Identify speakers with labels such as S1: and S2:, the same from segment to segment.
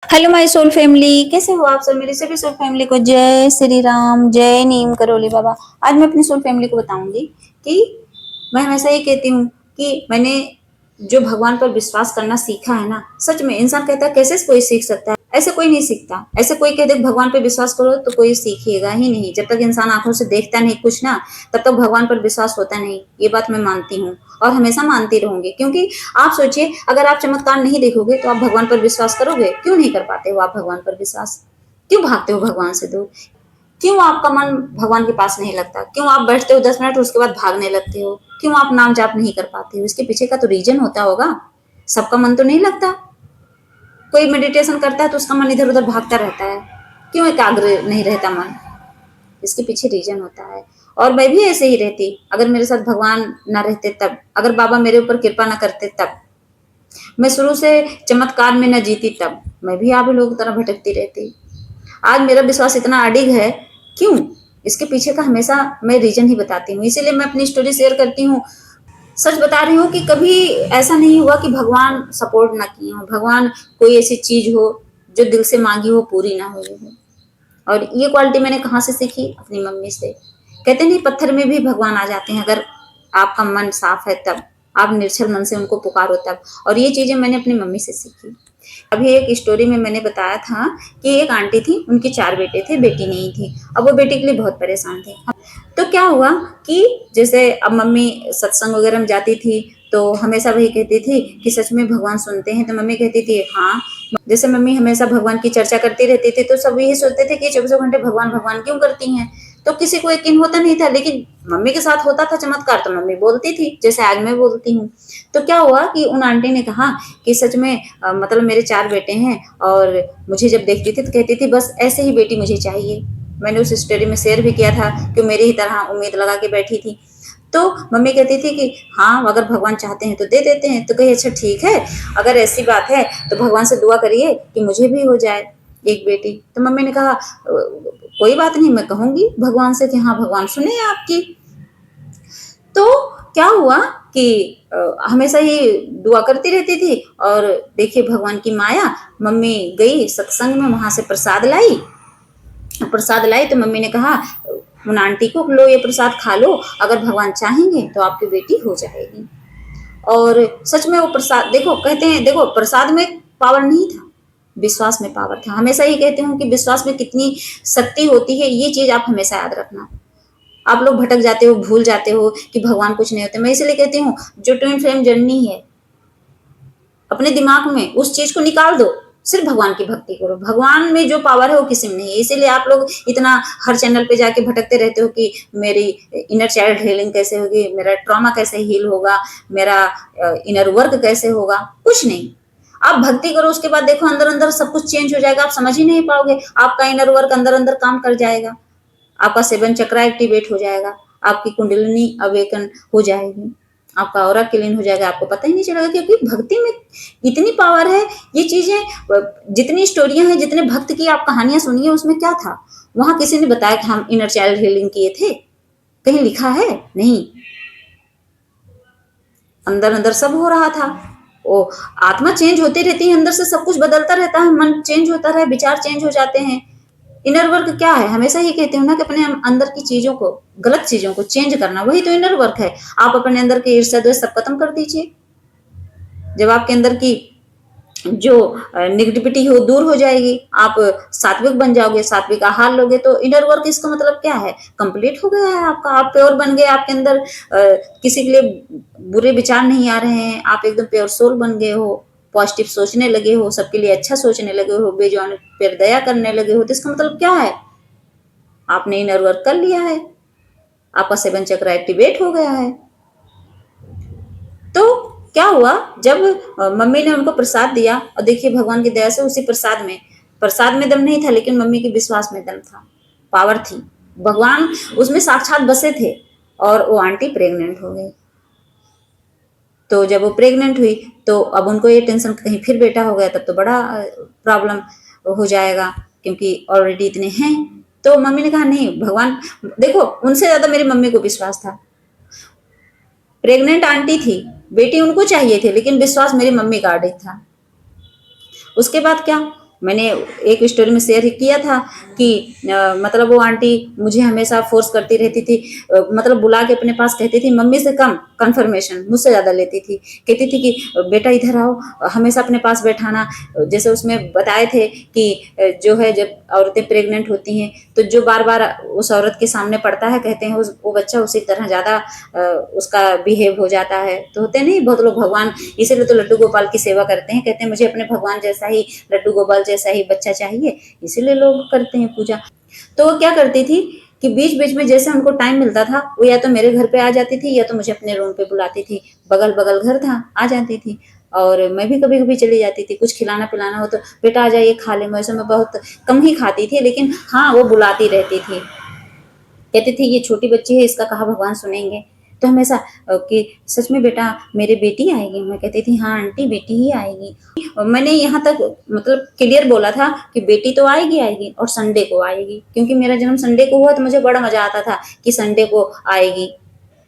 S1: Hello my soul family, कैसे हो आप सब। मेरी सभी सोल फैमिली को जय श्री राम, जय नीम करोली बाबा। आज मैं अपनी सोल फैमिली को बताऊंगी कि मैं हमेशा ये कहती हूँ कि मैंने जो भगवान पर विश्वास करना सीखा है ना, सच में इंसान कहता है कैसे कोई सीख सकता है। ऐसे कोई नहीं सीखता। ऐसे कोई कह दे भगवान पर विश्वास करो तो कोई सीखेगा ही नहीं। जब तक इंसान आंखों से देखता नहीं कुछ ना, तब तक भगवान पर विश्वास होता नहीं। ये बात मैं मानती हूँ और हमेशा मानती रहूंगी। क्योंकि आप सोचिए, अगर आप चमत्कार नहीं देखोगे तो आप भगवान पर विश्वास करोगे? क्यों नहीं कर पाते हो आप भगवान पर विश्वास? क्यों भागते हो भगवान से दूर? क्यों आपका मन भगवान के पास नहीं लगता? क्यों आप बैठते हो 10 मिनट और उसके बाद भागने लगते हो? क्यों आप नाम जाप नहीं कर पाते हो? इसके पीछे का तो रीजन होता होगा। सबका मन तो नहीं लगता। कोई मेडिटेशन करता है तो उसका मन इधर उधर भागता रहता है। क्यों एकाग्र नहीं रहता मन? इसके पीछे रीजन होता है। और मैं भी ऐसे ही रहती अगर मेरे साथ भगवान ना रहते तब, अगर बाबा मेरे ऊपर कृपा ना करते तब, मैं शुरू से चमत्कार में न जीती तब, मैं भी आप लोगों की तरह भटकती रहती। आज मेरा विश्वास इतना अडिग है। क्यों? इसके पीछे का हमेशा मैं रीजन ही बताती हूँ, इसीलिए मैं अपनी स्टोरी शेयर करती हूँ। सच बता रही हूँ कि कभी ऐसा नहीं हुआ कि भगवान सपोर्ट ना किए हो, भगवान कोई ऐसी चीज हो जो दिल से मांगी हो पूरी ना हुई हो। और ये क्वालिटी मैंने कहाँ से सीखी? अपनी मम्मी से। कहते नहीं, पत्थर में भी भगवान आ जाते हैं अगर आपका मन साफ है तब, आप निर्छल मन से उनको पुकारो तब। और ये चीजें मैंने अपनी मम्मी से सीखी। अभी एक स्टोरी में मैंने बताया था कि एक आंटी थी, उनके 4 बेटे थे, बेटी नहीं थी। अब वो बेटी के लिए बहुत परेशान थे। तो क्या हुआ कि जैसे अब मम्मी सत्संग वगैरह में जाती थी तो हमेशा वही कहती थी कि सच में भगवान सुनते हैं। तो मम्मी कहती थी हाँ। जैसे मम्मी हमेशा भगवान की चर्चा करती रहती थी तो सब यही सोचते थे कि 24 घंटे भगवान भगवान क्यों करती हैं। तो किसी को यकीन होता नहीं था, लेकिन मम्मी के साथ होता था चमत्कार तो मम्मी बोलती थी, जैसे आज मैं बोलती हूँ। तो क्या हुआ कि उन आंटी ने कहा कि सच में मतलब मेरे 4 बेटे हैं और मुझे जब देखती थी तो कहती थी बस ऐसे ही बेटी मुझे चाहिए। मैंने उस स्टोरी में शेयर भी किया था कि मेरी ही तरह उम्मीद लगा के बैठी थी। तो मम्मी कहती थी कि हाँ, अगर भगवान चाहते हैं तो दे देते हैं। तो कही अच्छा ठीक है, अगर ऐसी बात है तो भगवान से दुआ करिए कि मुझे भी हो जाए एक बेटी। तो मम्मी ने कहा कोई बात नहीं, मैं कहूंगी भगवान से कि हाँ भगवान सुने आपकी। तो क्या हुआ कि हमेशा ही दुआ करती रहती थी। और देखिए भगवान की माया, मम्मी गई सत्संग में, वहां से प्रसाद लाई। प्रसाद लाई तो मम्मी ने कहा उन आंटी को, लो ये प्रसाद खा लो, अगर भगवान चाहेंगे तो आपकी बेटी हो जाएगी। और सच में वो प्रसाद, देखो कहते हैं, देखो प्रसाद में पावर नहीं था, विश्वास में पावर था। हमेशा ही कहती हूँ कि विश्वास में कितनी शक्ति होती है, ये चीज आप हमेशा याद रखना। आप लोग भटक जाते हो, भूल जाते हो कि भगवान कुछ नहीं होते। मैं इसलिए कहती हूँ जो ट्विन फ्लेम जर्नी है, अपने दिमाग में उस चीज को निकाल दो, सिर्फ भगवान की भक्ति करो। भगवान में जो पावर है वो किसी में नहीं है। इसीलिए आप लोग इतना हर चैनल पे जाके भटकते रहते हो कि मेरी इनर चाइल्ड हीलिंग कैसे होगी, मेरा ट्रॉमा कैसे हील होगा, मेरा इनर वर्क कैसे होगा। कुछ नहीं, आप भक्ति करो, उसके बाद देखो अंदर अंदर सब कुछ चेंज हो जाएगा। आप समझ ही नहीं पाओगे, आपका इनर वर्क अंदर अंदर काम कर जाएगा, आपका 7 चक्रा एक्टिवेट हो जाएगा, आपकी कुंडलिनी अवेकन हो जाएगी, आपका ऑरा क्लीन हो जाएगा, आपको पता ही नहीं चलेगा। क्योंकि भक्ति में इतनी पावर है। ये चीजें, जितनी स्टोरियां हैं, जितने भक्त की आप कहानियां सुनिए, उसमें क्या था? वहां किसी ने बताया कि हम इनर चाइल्ड हीलिंग किए थे? कहीं लिखा है? नहीं। अंदर अंदर सब हो रहा था। वो आत्मा चेंज होती रहती है, अंदर से सब कुछ बदलता रहता है, मन चेंज होता रहे, विचार चेंज हो जाते हैं। इनर वर्क क्या है? हमेशा ही कहती हूँ ना कि अपने अंदर की चीजों को, गलत चीजों को चेंज करना, वही तो इनर वर्क है। आप अपने अंदर के ईर्ष्या द्वेष सब खत्म कर दीजिए। जब आपके अंदर की जो निगेटिविटी हो दूर हो जाएगी, आप सात्विक बन जाओगे, सात्विक आहार लोगे, तो इनर वर्क इसका मतलब क्या है? कंप्लीट हो गया है आपका। आप प्योर बन गए, आपके अंदर किसी के लिए बुरे विचार नहीं आ रहे हैं, आप एकदम प्योर सोल बन गए हो, पॉजिटिव सोचने लगे हो, सबके लिए अच्छा सोचने लगे हो, बेजान पर दया करने लगे हो। तो इसका मतलब क्या है? आपने इनर वर्क कर लिया है, आपका 7 चक्र एक्टिवेट हो गया है। तो क्या हुआ, जब मम्मी ने उनको प्रसाद दिया, और देखिए भगवान की दया से उसी प्रसाद में दम नहीं था, लेकिन मम्मी के विश्वास में दम था, पावर थी। भगवान उसमें साक्षात बसे थे। और वो आंटी प्रेग्नेंट हो गई। तो जब वो प्रेग्नेंट हुई तो अब उनको ये टेंशन, कहीं फिर बेटा हो गया तब तो बड़ा प्रॉब्लम हो जाएगा, क्योंकि ऑलरेडी इतने हैं। तो मम्मी ने कहा नहीं, भगवान, देखो उनसे ज्यादा मेरी मम्मी को विश्वास था। प्रेग्नेंट आंटी थी, बेटी उनको चाहिए थे, लेकिन विश्वास मेरी मम्मी का अडिग था। उसके बाद क्या, मैंने एक स्टोरी में शेयर किया था कि मतलब वो आंटी मुझे हमेशा फोर्स करती रहती थी, मतलब बुला के अपने पास कहती थी, मम्मी से कम कंफर्मेशन मुझसे ज़्यादा लेती थी। कहती थी कि बेटा इधर आओ, हमेशा अपने पास बैठाना। जैसे उसमें बताए थे कि जो है जब औरतें प्रेग्नेंट होती हैं तो जो बार बार उस औरत के सामने पड़ता है, कहते हैं वो बच्चा उसी तरह ज़्यादा उसका बिहेव हो जाता है। तो होते नहीं बहुत लोग भगवान, इसीलिए तो लड्डू गोपाल की सेवा करते हैं, कहते हैं मुझे अपने भगवान जैसा ही, लड्डू गोपाल जैसा ही बच्चा चाहिए, इसीलिए लोग करते हैं पूजा। तो वो क्या करती थी कि बीच बीच में जैसे उनको टाइम मिलता था, वो या तो मेरे घर पे आ जाती थी या तो मुझे अपने रूम पे बुलाती थी। बगल बगल घर था, आ जाती थी। और मैं भी कभी कभी चली जाती थी, कुछ खिलाना पिलाना हो तो बेटा आ जाइए खा ले। वैसे मैं बहुत कम ही खाती थी, लेकिन हाँ वो बुलाती रहती थी। कहती थी ये छोटी बच्ची है, इसका कहा भगवान सुनेंगे। तो हमेशा कि सच में बेटा मेरी बेटी आएगी। मैं कहती थी हाँ आंटी बेटी ही आएगी। मैंने यहाँ तक मतलब क्लियर बोला था कि बेटी तो आएगी आएगी और संडे को आएगी, क्योंकि मेरा जन्म संडे को हुआ तो मुझे बड़ा मजा आता था कि संडे को आएगी,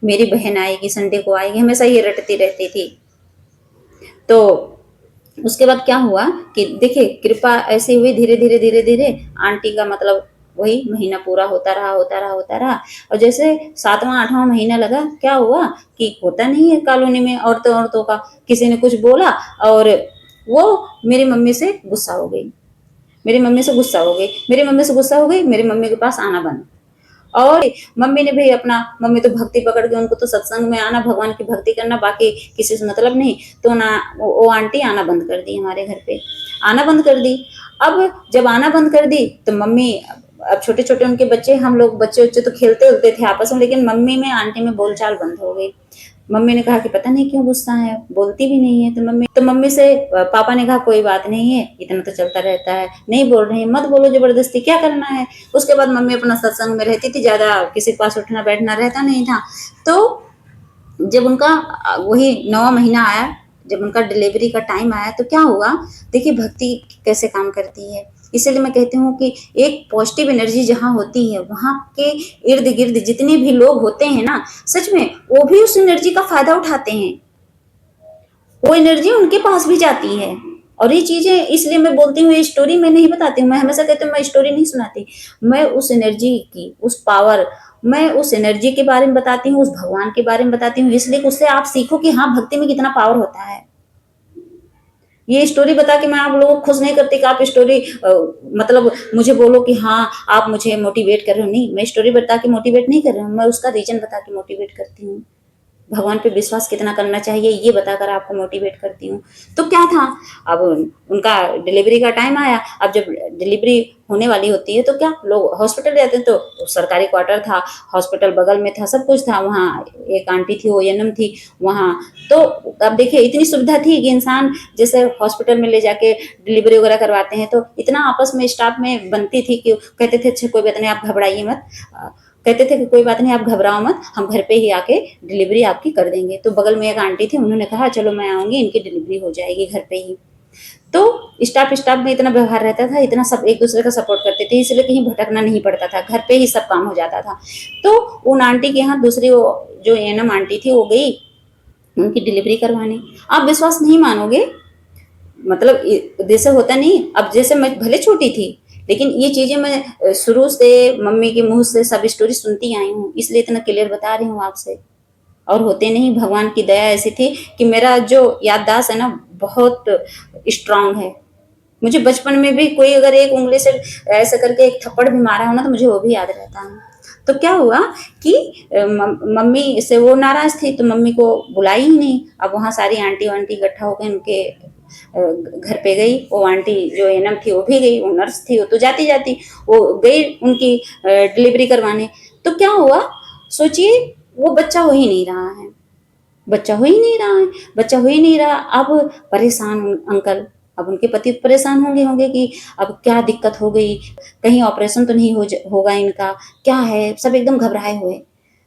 S1: मेरी बहन आएगी, संडे को आएगी, हमेशा ये रटती रहती थी। तो उसके बाद क्या हुआ कि देखिए कृपा ऐसी हुई, धीरे धीरे धीरे धीरे आंटी का मतलब वही महीना पूरा होता रहा होता रहा होता रहा। और जैसे 7वां 8वां महीना लगा, क्या हुआ कि होता नहीं है कॉलोनी में औरतों औरतों का, किसी ने कुछ बोला और वो मेरी मम्मी से गुस्सा हो गई, मेरी मम्मी से गुस्सा हो गई, मेरी मम्मी से गुस्सा हो गई, मेरी मम्मी के पास आना बंद। और मम्मी ने भी अपना, मम्मी तो भक्ति पकड़ के, उनको तो सत्संग में आना, भगवान की भक्ति करना, बाकी किसी से मतलब नहीं। तो ना वो आंटी आना बंद कर दी, हमारे घर पे आना बंद कर दी। अब जब आना बंद कर दी तो मम्मी, अब छोटे छोटे उनके बच्चे, हम लोग बच्चे बच्चे तो खेलते उलते थे आपस में, लेकिन मम्मी में आंटी में बोलचाल बंद हो गई। मम्मी ने कहा कि पता नहीं क्यों गुस्सा है, बोलती भी नहीं है। तो मम्मी से पापा ने कहा कोई बात नहीं है, इतना तो चलता रहता है, नहीं बोल रही, मत बोलो जबरदस्ती, क्या करना है। उसके बाद मम्मी अपना सत्संग में रहती थी, ज्यादा किसी के पास उठना बैठना रहता नहीं था। तो जब उनका वही 9वां महीना आया, जब उनका डिलीवरी का टाइम आया, तो क्या हुआ, देखिए भक्ति कैसे काम करती है। इसलिए मैं कहती हूँ कि एक पॉजिटिव एनर्जी जहाँ होती है, वहाँ के इर्द गिर्द जितने भी लोग होते हैं ना, सच में वो भी उस एनर्जी का फायदा उठाते हैं, वो एनर्जी उनके पास भी जाती है। और ये चीजें इसलिए मैं बोलती हूँ, ये स्टोरी मैं नहीं बताती हूँ, मैं हमेशा कहती हूँ मैं स्टोरी नहीं सुनाती, मैं उस एनर्जी की, उस पावर, मैं उस एनर्जी के बारे में बताती हूँ, उस भगवान के बारे में बताती हूँ, इसलिए उससे आप सीखो कि हाँ भक्ति में कितना पावर होता है। ये स्टोरी बता के मैं आप लोगों को खुश नहीं करती कि आप स्टोरी मतलब मुझे बोलो कि हाँ आप मुझे मोटिवेट कर रहे हो, नहीं, मैं स्टोरी बता के मोटिवेट नहीं कर रही हूँ, मैं उसका रीजन बता के मोटिवेट करती हूँ। भगवान पे विश्वास कितना करना चाहिए ये बताकर आपको मोटिवेट करती हूँ। तो क्या था, अब उनका डिलीवरी का टाइम आया। अब जब डिलीवरी होने वाली होती है तो क्या लोग हॉस्पिटल जाते हैं, तो सरकारी क्वार्टर था, हॉस्पिटल बगल में था, सब कुछ था। वहाँ एक आंटी थी, ओएनएम थी वहाँ। तो अब देखिए इतनी सुविधा थी कि इंसान जैसे हॉस्पिटल में ले जाके डिलीवरी वगैरह करवाते हैं, तो इतना आपस में स्टाफ में बनती थी कि कहते थे अच्छा कोई बात नहीं, आप घबराइए मत, कहते थे कि कोई बात नहीं आप घबराओ मत, हम घर पे ही आके डिलीवरी आपकी कर देंगे। तो बगल में एक आंटी थी, उन्होंने कहा चलो मैं आऊंगी, इनकी डिलीवरी हो जाएगी घर पे ही। तो स्टाफ में इतना व्यवहार रहता था, इतना सब एक दूसरे का सपोर्ट करते थे, इसलिए कहीं भटकना नहीं पड़ता था, घर पे ही सब काम हो जाता था। तो उन आंटी के यहाँ दूसरी जो एनम आंटी थी वो गई उनकी डिलीवरी करवाने। आप विश्वास नहीं मानोगे, मतलब जैसे होता नहीं, अब जैसे मैं भले छोटी थी, लेकिन ये चीजें मैं शुरू से मम्मी के मुंह से सब स्टोरी सुनती आई हूँ, इसलिए इतना क्लियर बता रही हूँ आपसे। और होते नहीं, भगवान की दया ऐसी थी कि मेरा जो याददाश्त है ना बहुत स्ट्रांग है। मुझे बचपन में भी कोई अगर एक उंगली से ऐसा करके एक थप्पड़ भी मारा हो ना तो मुझे वो भी याद रहता है। तो क्या हुआ कि मम्मी से वो नाराज थी, तो मम्मी को बुलाई ही नहीं। अब वहाँ सारी आंटी वांटी इकट्ठा होकर उनके घर पे गई। वो आंटी जो एनम थी वो भी गई, वो नर्स थी, वो तो जाती जाती वो गई उनकी डिलीवरी करवाने। तो क्या हुआ, सोचिए वो बच्चा हो ही नहीं रहा है, बच्चा हो ही नहीं रहा है, बच्चा हो ही नहीं रहा। अब परेशान अंकल, अब उनके पति परेशान होंगे होंगे कि अब क्या दिक्कत हो गई, कहीं ऑपरेशन तो नहीं होगा इनका, क्या है, सब एकदम घबराए हुए।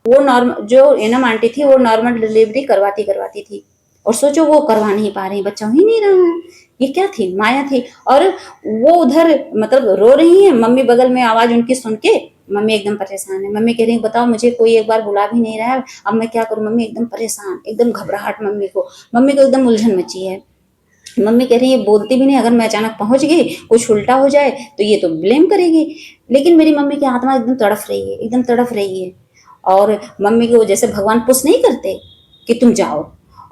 S1: वो नॉर्मल जो एनम आंटी थी वो नॉर्मल डिलीवरी करवाती करवाती थी, और सोचो वो करवा नहीं पा रही, बच्चा हो ही नहीं रहा है। ये क्या थी, माया थी। और वो उधर मतलब रो रही है, मम्मी बगल में आवाज उनकी सुन के मम्मी एकदम परेशान है। मम्मी कह रही बताओ मुझे कोई एक बार बुला भी नहीं रहा है, अब मैं क्या करूं। मम्मी एकदम परेशान, एकदम घबराहट, मम्मी को एकदम उलझन मची है। मम्मी कह रही है बोलती भी नहीं, अगर मैं अचानक पहुंच गई कुछ उल्टा हो जाए तो ये तो ब्लेम करेगी। लेकिन मेरी मम्मी की आत्मा एकदम तड़फ रही है, एकदम तड़फ रही है। और मम्मी को जैसे भगवान पुश नहीं करते कि तुम जाओ।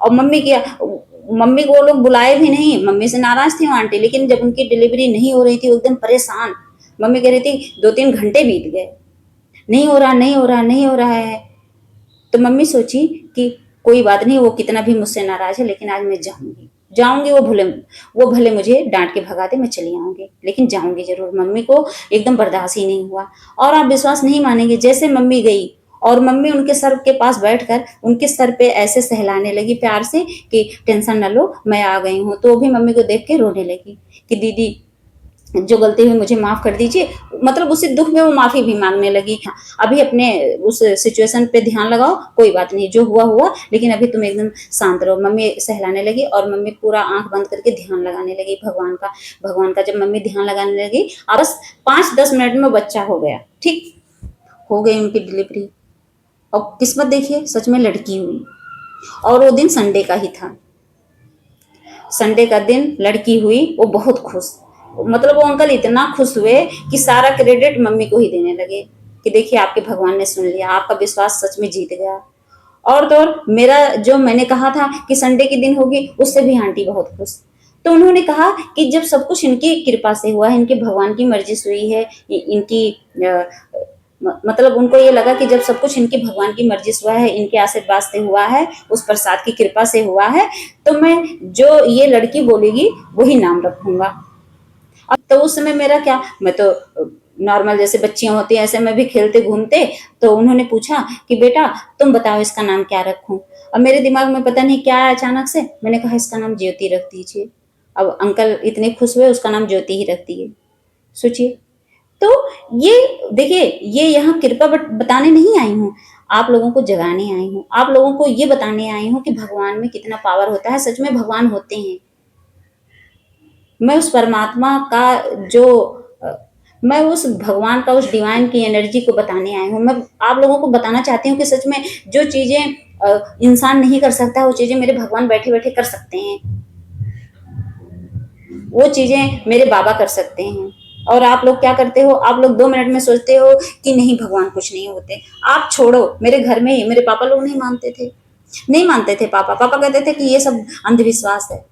S1: और मम्मी को वो लोग बुलाए भी नहीं, मम्मी से नाराज थी वो आंटी, लेकिन जब उनकी डिलीवरी नहीं हो रही थी वो एकदम परेशान। मम्मी कह रही थी 2-3 घंटे बीत गए, नहीं हो रहा, नहीं हो रहा, नहीं हो रहा है। तो मम्मी सोची कि कोई बात नहीं, वो कितना भी मुझसे नाराज है लेकिन आज मैं जाऊंगी, जाऊंगी। वो भले मुझे डांट के भगा दे, मैं चली आऊंगी लेकिन जाऊंगी जरूर। मम्मी को एकदम बर्दाश्त ही नहीं हुआ। और आप विश्वास नहीं मानेंगे, जैसे मम्मी गई और मम्मी उनके सर के पास बैठकर उनके सर पे ऐसे सहलाने लगी प्यार से कि टेंशन न लो मैं आ गई हूँ। तो वो भी मम्मी को देख के रोने लगी कि दीदी जो गलती हुई मुझे माफ कर दीजिए। मतलब उसी दुख में वो माफी भी मांगने लगी। अभी अपने उस सिचुएशन पे ध्यान लगाओ, कोई बात नहीं, जो हुआ हुआ, लेकिन अभी तुम एकदम शांत रहो। मम्मी सहलाने लगी और मम्मी पूरा आंख बंद करके ध्यान लगाने लगी भगवान का जब मम्मी ध्यान लगाने लगी, बस 5-10 मिनट में बच्चा हो गया। ठीक हो गई उनकी डिलीवरी। और किस्मत देखिए, सच में लड़की हुई। और वो दिन संडे का ही था। संडे का दिन लड़की हुई, वो बहुत खुश। मतलब वो अंकल इतना खुश हुए कि सारा क्रेडिट मम्मी को ही देने लगे कि देखिए आपके भगवान ने सुन लिया, आपका विश्वास सच में जीत गया। और तो और मेरा जो मैंने कहा था कि संडे के दिन होगी, उससे भी आंटी बहुत खुश। तो उन्होंने कहा कि जब सब कुछ इनकी कृपा से हुआ है, इनके भगवान की मर्जी से हुई है, इनकी मतलब उनको ये लगा कि जब सब कुछ इनकी भगवान की मर्जी से हुआ है, इनके आशीर्वाद से हुआ है, उस प्रसाद की कृपा से हुआ है, तो मैं जो ये लड़की बोलेगी वही नाम रखूंगा। अब तो उस समय मेरा क्या, मैं तो नॉर्मल जैसे बच्चियां होती हैं ऐसे मैं भी खेलते घूमते। तो उन्होंने पूछा कि बेटा तुम बताओ इसका नाम क्या रखूं। अब मेरे दिमाग में पता नहीं क्या है, अचानक से मैंने कहा इसका नाम ज्योति रख दीजिए। अब अंकल इतने खुश हुए, उसका नाम ज्योति ही रख दिए। सोचिए। तो ये देखिए, ये यहाँ कृपा बताने नहीं आई हूँ, आप लोगों को जगाने आई हूँ, आप लोगों को ये बताने आई हूँ कि भगवान में कितना पावर होता है। सच में भगवान होते हैं। मैं उस परमात्मा का जो मैं उस भगवान का उस डिवाइन की एनर्जी को बताने आई हूँ। मैं आप लोगों को बताना चाहती हूँ कि सच में जो चीजें इंसान नहीं कर सकता, वो चीजें मेरे भगवान बैठे बैठे कर सकते हैं। वो चीजें मेरे बाबा कर सकते हैं। और आप लोग क्या करते हो, आप लोग 2 मिनट में सोचते हो कि नहीं भगवान कुछ नहीं होते। आप छोड़ो, मेरे घर में ही मेरे पापा लोग नहीं मानते थे, नहीं मानते थे। पापा कहते थे कि ये सब अंधविश्वास है,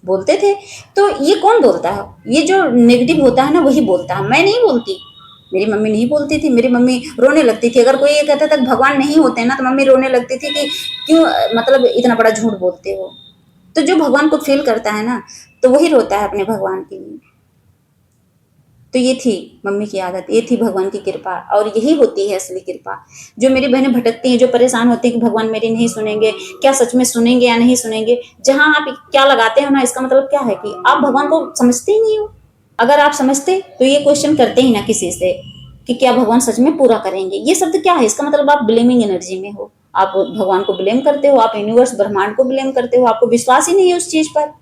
S1: बोलते थे। तो ये कौन बोलता है, ये जो नेगेटिव होता है ना वही बोलता है, मैं नहीं बोलती। मेरी मम्मी नहीं बोलती थी, मेरी मम्मी रोने लगती थी अगर कोई ये कहता था भगवान नहीं होते ना, तो मम्मी रोने लगती थी कि क्यों, मतलब इतना बड़ा झूठ बोलते हो। तो जो भगवान को फील करता है ना, तो वही रोता है अपने भगवान के लिए। तो ये थी मम्मी की आदत, ये थी भगवान की कृपा, और यही होती है असली कृपा। जो मेरी बहनें भटकती हैं, जो परेशान होती हैं कि भगवान मेरी नहीं सुनेंगे, क्या सच में सुनेंगे या नहीं सुनेंगे, जहां आप क्या लगाते हो ना, इसका मतलब क्या है कि आप भगवान को समझते ही नहीं हो। अगर आप समझते तो ये क्वेश्चन करते ही ना किसी से कि क्या भगवान सच में पूरा करेंगे। ये शब्द क्या है, इसका मतलब आप ब्लेमिंग एनर्जी में हो, आप भगवान को ब्लेम करते हो, आप यूनिवर्स ब्रह्मांड को ब्लेम करते हो, आपको विश्वास ही नहीं है उस चीज पर।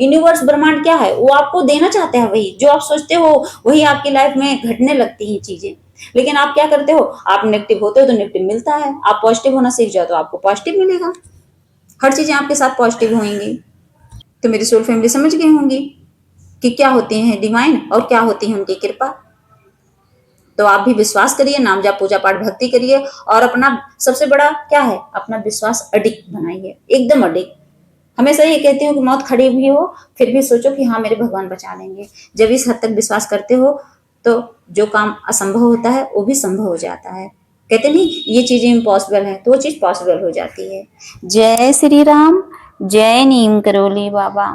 S1: यूनिवर्स ब्रह्मांड क्या है, वो आपको देना चाहते हैं वही जो आप सोचते हो, वही आपकी लाइफ में घटने लगती है चीजें। लेकिन आप क्या करते हो, आप नेगेटिव होते हो तो नेगेटिव मिलता है, आप पॉजिटिव होना सीख जाओ तो आपको पॉजिटिव मिलेगा। हर चीजें आपके साथ पॉजिटिव होंगी। तो मेरी सोल फैमिली समझ गई होंगी कि क्या होती है डिवाइन और क्या होती है उनकी कृपा। तो आप भी विश्वास करिए, नाम जाप पूजा पाठ भक्ति करिए, और अपना सबसे बड़ा क्या है, अपना विश्वास अडिग बनाइए, एकदम अडिग। हमेशा ये कहती हूँ कि मौत खड़ी भी हो फिर भी सोचो कि हाँ मेरे भगवान बचा लेंगे। जब इस हद तक विश्वास करते हो तो जो काम असंभव होता है वो भी संभव हो जाता है। कहते नहीं ये चीजें इम्पॉसिबल है, तो वो चीज पॉसिबल हो जाती है। जय श्री राम, जय नीम करोली बाबा।